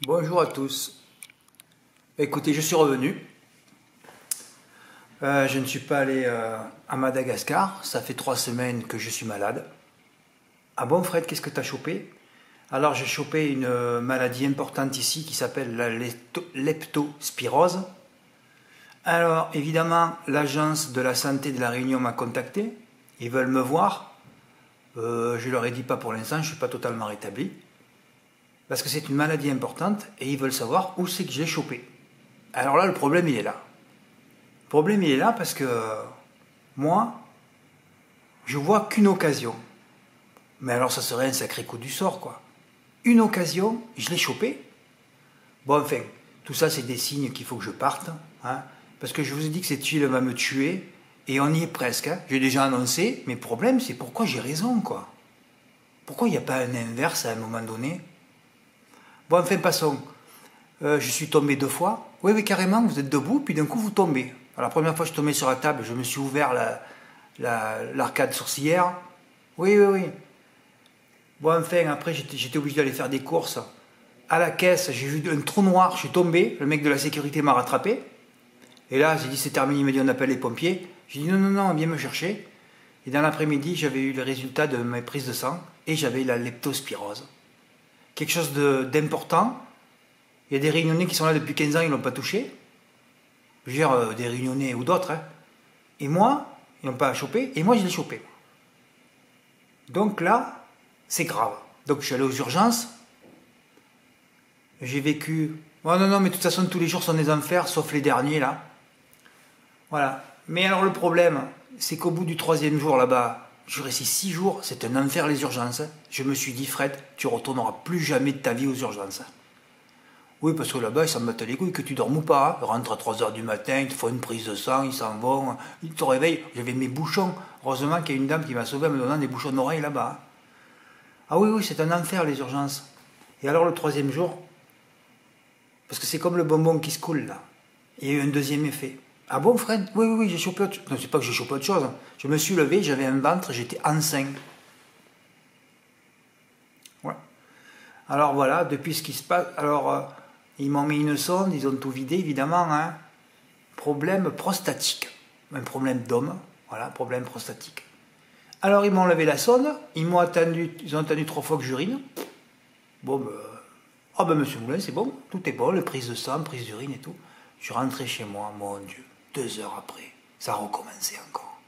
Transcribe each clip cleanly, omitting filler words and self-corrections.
Bonjour à tous. Écoutez, je suis revenu. Je ne suis pas allé à Madagascar. Ça fait 3 semaines que je suis malade. Ah bon, Fred, qu'est-ce que tu as chopé? Alors, j'ai chopé une maladie importante ici qui s'appelle la leptospirose. Alors, évidemment, l'agence de la santé de la Réunion m'a contacté. Ils veulent me voir. Je leur ai dit pas pour l'instant, je ne suis pas totalement rétabli. Parce que c'est une maladie importante et ils veulent savoir où c'est que je l'ai chopé. Alors là, le problème, il est là. Le problème, il est là parce que moi, je vois qu'une occasion. Mais alors, ça serait un sacré coup du sort, quoi. Une occasion, je l'ai chopé. Bon, enfin, tout ça, c'est des signes qu'il faut que je parte. Hein, parce que je vous ai dit que cette huile va me tuer et on y est presque. Hein. J'ai déjà annoncé, mais le problème, c'est pourquoi j'ai raison, quoi. Pourquoi il n'y a pas un inverse à un moment donné? Bon, enfin, passons. Je suis tombé 2 fois. Oui, oui, carrément, vous êtes debout, puis d'un coup, vous tombez. Alors, la première fois, je suis tombé sur la table, je me suis ouvert l'arcade sourcilière. Oui, oui, oui. Bon, enfin, après, j'étais obligé d'aller faire des courses. À la caisse, j'ai vu un trou noir, je suis tombé. Le mec de la sécurité m'a rattrapé. Et là, j'ai dit, c'est terminé, il m'a dit, on appelle les pompiers. J'ai dit, non, non, non, viens me chercher. Et dans l'après-midi, j'avais eu le résultat de mes prises de sang et j'avais la leptospirose. Quelque chose d'important. Il y a des Réunionnais qui sont là depuis 15 ans, ils ne l'ont pas touché. Je veux dire, des Réunionnais ou d'autres. Hein. Et moi, ils n'ont pas chopé, et moi, je l'ai chopé. Donc là, c'est grave. Donc je suis allé aux urgences. J'ai vécu... Oh non, non, mais de toute façon, tous les jours sont des enfers, sauf les derniers, là. Voilà. Mais alors, le problème, c'est qu'au bout du 3e jour, là-bas, je restais 6 jours, c'est un enfer, les urgences. Je me suis dit, Fred, tu retourneras plus jamais de ta vie aux urgences. Oui, parce que là-bas, ils s'en battent les couilles, que tu dormes ou pas. Ils rentrent à 3 h du matin, ils te font une prise de sang, ils s'en vont, ils te réveillent. J'avais mes bouchons. Heureusement qu'il y a une dame qui m'a sauvé en me donnant des bouchons d'oreille là-bas. Ah oui, oui, c'est un enfer, les urgences. Et alors, le 3e jour, parce que c'est comme le bonbon qui se coule, là. Il y a eu un deuxième effet. Ah bon, Fred? Oui, oui, oui, j'ai chopé autre chose. Non, c'est pas que j'ai chopé autre chose. Je me suis levé, j'avais un ventre, j'étais enceint. Ouais. Alors voilà, depuis ce qui se passe... Alors... ils m'ont mis une sonde, ils ont tout vidé, évidemment. Hein. Problème prostatique. Un problème d'homme. Voilà, problème prostatique. Alors, ils m'ont enlevé la sonde. Ils ont attendu 3 fois que j'urine. Bon, ben... oh, ben, monsieur Moulin, c'est bon. Tout est bon. Le prise de sang, prise d'urine et tout. Je suis rentré chez moi, mon Dieu. 2 heures après, ça a recommencé encore.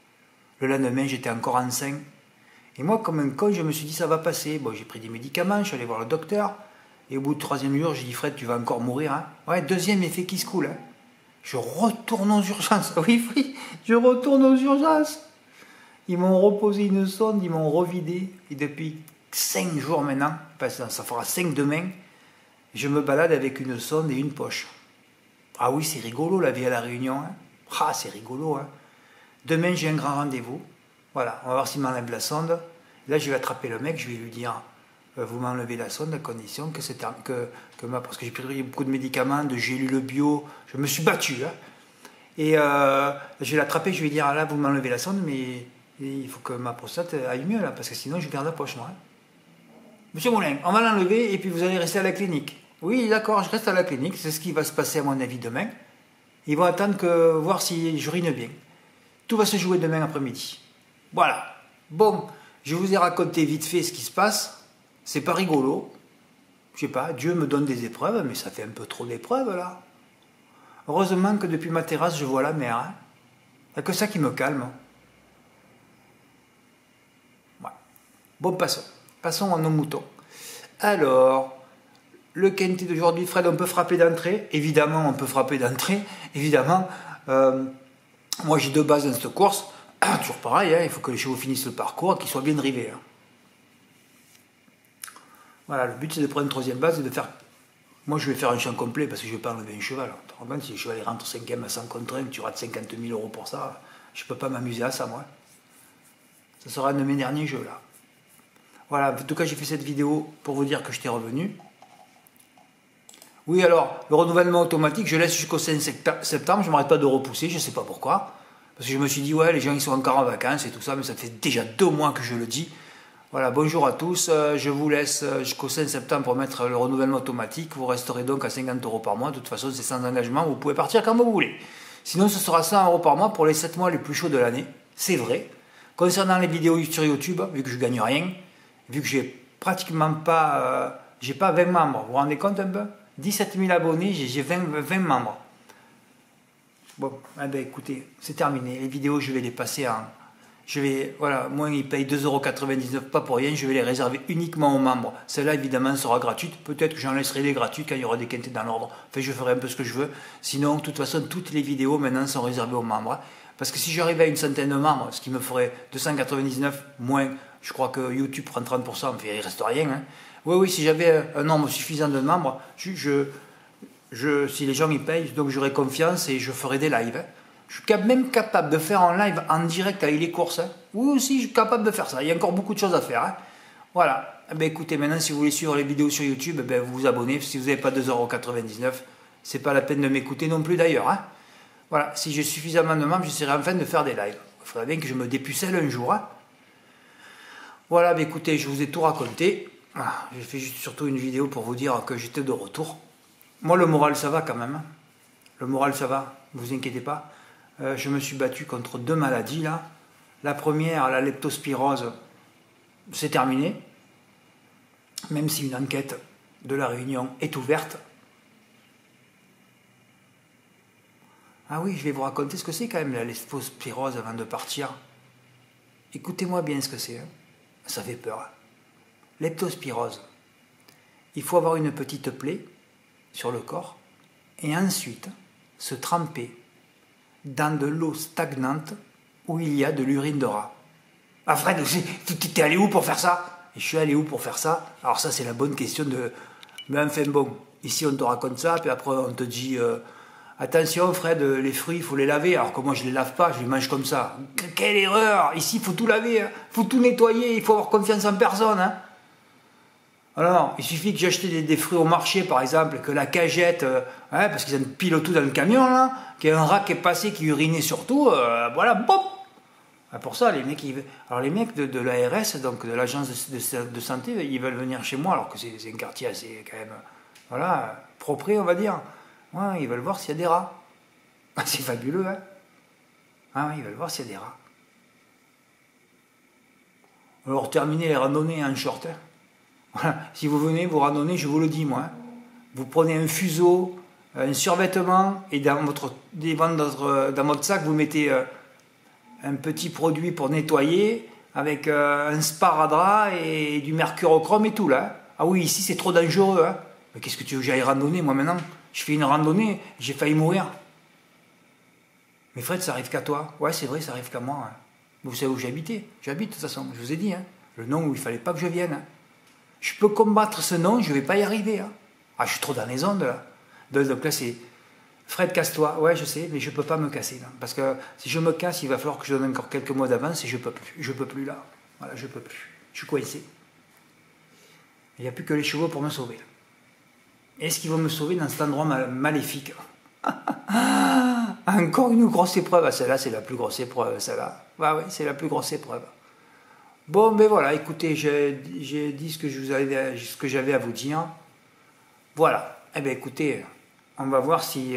Le lendemain, j'étais encore enceint. Et moi, comme un con, je me suis dit, ça va passer. Bon, j'ai pris des médicaments, je suis allé voir le docteur. Et au bout du 3e jour, j'ai dit, Fred, tu vas encore mourir. Hein. Ouais, 2e effet qui se coule. Hein. Je retourne aux urgences. Oui, oui, je retourne aux urgences. Ils m'ont reposé une sonde, ils m'ont revidé. Et depuis 5 jours maintenant, ça fera 5 demain, je me balade avec une sonde et une poche. Ah oui, c'est rigolo la vie à la Réunion. Hein. Ah, c'est rigolo. Hein. Demain, j'ai un grand rendez-vous. Voilà, on va voir s'il m'enlève la sonde. Là, je vais attraper le mec, je vais lui dire... vous m'enlevez la sonde à condition que c'est parce que j'ai pris beaucoup de médicaments, de gélules bio, je me suis battu. Hein. Et je vais l'attraper, je vais dire, ah là, vous m'enlevez la sonde, mais il faut que ma prostate aille mieux, là, parce que sinon, je garde la poche, moi. Hein. Monsieur Moulin, on va l'enlever et puis vous allez rester à la clinique. Oui, d'accord, je reste à la clinique, c'est ce qui va se passer, à mon avis, demain. Ils vont attendre voir si j'urine bien. Tout va se jouer demain après-midi. Voilà. Bon, je vous ai raconté vite fait ce qui se passe. C'est pas rigolo. Je sais pas, Dieu me donne des épreuves, mais ça fait un peu trop d'épreuves, là. Heureusement que depuis ma terrasse, je vois la mer. Hein. Il n'y a que ça qui me calme. Ouais. Bon, passons. Passons à nos moutons. Alors, le quintet d'aujourd'hui, Fred, on peut frapper d'entrée. Évidemment, on peut frapper d'entrée. Évidemment, moi j'ai 2 bases dans cette course. Toujours pareil, hein, il faut que les chevaux finissent le parcours et qu'ils soient bien drivés. Hein. Voilà, le but c'est de prendre une 3e base et de faire... Moi je vais faire un champ complet parce que je ne vais pas enlever un cheval. Si le cheval il rentre 5e à 100 contre 1, tu rates 50 000 € pour ça, je ne peux pas m'amuser à ça, moi. Ça sera un de mes derniers jeux, là. Voilà, en tout cas j'ai fait cette vidéo pour vous dire que je t'ai revenu. Oui, alors, le renouvellement automatique, je laisse jusqu'au 5 septembre, je ne m'arrête pas de repousser, je ne sais pas pourquoi. Parce que je me suis dit, ouais, les gens ils sont encore en vacances et tout ça, mais ça fait déjà 2 mois que je le dis. Voilà, bonjour à tous, je vous laisse jusqu'au 5 septembre pour mettre le renouvellement automatique. Vous resterez donc à 50 € par mois. De toute façon, c'est sans engagement, vous pouvez partir quand vous voulez. Sinon, ce sera 100 € par mois pour les 7 mois les plus chauds de l'année. C'est vrai. Concernant les vidéos sur YouTube, vu que je gagne rien, vu que j'ai pratiquement pas, j'ai pas 20 membres, vous vous rendez compte un peu? 17 000 abonnés, j'ai 20 membres. Bon, eh ben écoutez, c'est terminé. Les vidéos, je vais les passer en... voilà, moi, ils payent 2,99 € pas pour rien, je vais les réserver uniquement aux membres. Celle-là, évidemment, sera gratuite. Peut-être que j'en laisserai des gratuites quand il y aura des quintés dans l'ordre. Enfin, je ferai un peu ce que je veux. Sinon, de toute façon, toutes les vidéos, maintenant, sont réservées aux membres. Parce que si j'arrivais à une centaine de membres, ce qui me ferait 299 moins, je crois que YouTube prend 30%, mais il reste rien. Hein. Oui, si j'avais un nombre suffisant de membres, si les gens y payent, donc j'aurai confiance et je ferai des lives. Hein. Je suis même capable de faire un live en direct avec les courses. Hein. Oui, aussi, je suis capable de faire ça. Il y a encore beaucoup de choses à faire. Hein. Voilà. Eh bien, écoutez, maintenant, si vous voulez suivre les vidéos sur YouTube, eh vous vous abonnez. Si vous n'avez pas 2,99 €, c'est pas la peine de m'écouter non plus d'ailleurs. Hein. Voilà. Si j'ai suffisamment de membres, j'essaierai enfin de faire des lives. Il faudrait bien que je me dépucelle un jour. Hein. Voilà, bien, écoutez, je vous ai tout raconté. J'ai fait surtout une vidéo pour vous dire que j'étais de retour. Moi, le moral, ça va quand même. Hein. Le moral, ça va. Ne vous inquiétez pas. Je me suis battu contre 2 maladies là. La première, la leptospirose, c'est terminé. Même si une enquête de la Réunion est ouverte. Ah oui, je vais vous raconter ce que c'est quand même la leptospirose avant de partir. Écoutez-moi bien ce que c'est. Hein. Ça fait peur. Hein. Leptospirose. Il faut avoir une petite plaie sur le corps et ensuite se tremper dans de l'eau stagnante où il y a de l'urine de rat. Ah Fred, tu t'es allé où pour faire ça? Et je suis allé où pour faire ça? Alors ça c'est la bonne question de... Mais enfin bon, ici on te raconte ça, puis après on te dit attention Fred, les fruits il faut les laver, alors que moi je les lave pas, je les mange comme ça. Quelle erreur! Ici il faut tout laver, il faut tout nettoyer, il faut avoir confiance en personne. Hein. Alors, il suffit que j'achète des fruits au marché, par exemple, que la cagette, parce qu'ils empilent tout dans le camion, là, qu'il y a un rat qui est passé, qui urinait sur tout, voilà, bop. Pour ça, les mecs, alors les mecs de l'ARS, donc de l'agence de santé, ils veulent venir chez moi, alors que c'est un quartier assez, quand même, voilà, propre, on va dire. Ouais, ils veulent voir s'il y a des rats. C'est fabuleux, hein. Ah, ils veulent voir s'il y a des rats. Alors, terminez les randonnées en short, hein. Voilà. Si vous venez vous randonner, je vous le dis moi, hein. Vous prenez un fuseau, un survêtement et dans votre sac vous mettez un petit produit pour nettoyer avec un sparadrap et du mercurochrome et tout là. Hein. Ah oui, ici c'est trop dangereux. Hein. Mais qu'est-ce que tu veux que j'aille randonner moi maintenant? Je fais une randonnée, j'ai failli mourir. Mais Fred, ça arrive qu'à toi. Ouais, c'est vrai, ça arrive qu'à moi. Hein. Vous savez où j'habitais? J'habite de toute façon, je vous ai dit. Hein. Le nom où il fallait pas que je vienne. Hein. Je peux combattre ce nom, je ne vais pas y arriver. Hein. Ah, je suis trop dans les ondes, là. Donc là, c'est... Fred, casse-toi. Ouais, je sais, mais je ne peux pas me casser, là. Parce que si je me casse, il va falloir que je donne encore quelques mois d'avance et je ne peux plus. Je ne peux plus, là. Voilà, je ne peux plus. Je suis coincé. Il n'y a plus que les chevaux pour me sauver. Est-ce qu'ils vont me sauver dans cet endroit maléfique? Encore une grosse épreuve. Ah, celle-là, c'est la plus grosse épreuve, celle-là. Ouais, c'est la plus grosse épreuve. Bon, ben voilà, écoutez, j'ai dit ce que j'avais à vous dire. Voilà. Eh bien, écoutez, on va voir si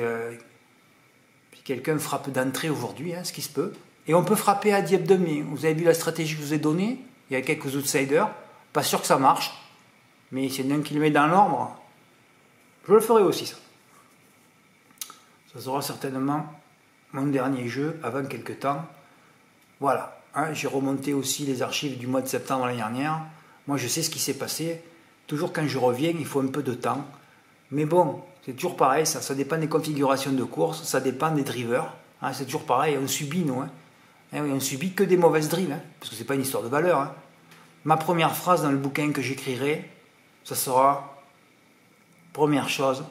quelqu'un frappe d'entrée aujourd'hui, hein, ce qui se peut. Et on peut frapper à diable demi. Vous avez vu la stratégie que je vous ai donnée? Il y a quelques outsiders. Pas sûr que ça marche. Mais s'il y en a un qui le met dans l'ordre, je le ferai aussi, ça. Ça sera certainement mon dernier jeu avant quelques temps. Voilà. Hein, j'ai remonté aussi les archives du mois de septembre l'année dernière. Moi, je sais ce qui s'est passé. Toujours quand je reviens, il faut un peu de temps. Mais bon, c'est toujours pareil. Ça dépend des configurations de course. Ça dépend des drivers. Hein, c'est toujours pareil. On subit, nous. Hein. Hein, oui, on subit que des mauvaises drives. Hein, parce que ce n'est pas une histoire de valeur. Hein. Ma première phrase dans le bouquin que j'écrirai, ça sera première chose,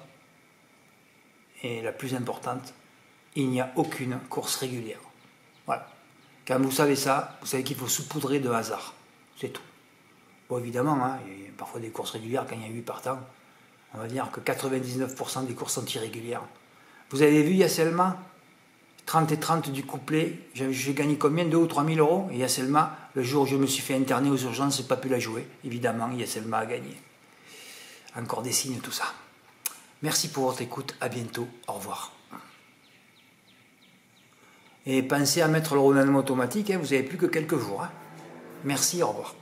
et la plus importante, il n'y a aucune course régulière. Voilà. Quand vous savez ça, vous savez qu'il faut saupoudrer de hasard. C'est tout. Bon, évidemment, hein, il y a parfois des courses régulières quand il y a 8 partants. On va dire que 99% des courses sont irrégulières. Vous avez vu, il y a Selma. 30 et 30 du couplet, j'ai gagné combien? 2 ou 3 000 euros. Et Yasselma, le jour où je me suis fait interner aux urgences, je n'ai pas pu la jouer. Évidemment, Yasselma a gagné. Encore des signes, tout ça. Merci pour votre écoute, à bientôt, au revoir. Et pensez à mettre le renouvellement automatique, hein, vous n'avez plus que quelques jours. Hein. Merci, au revoir.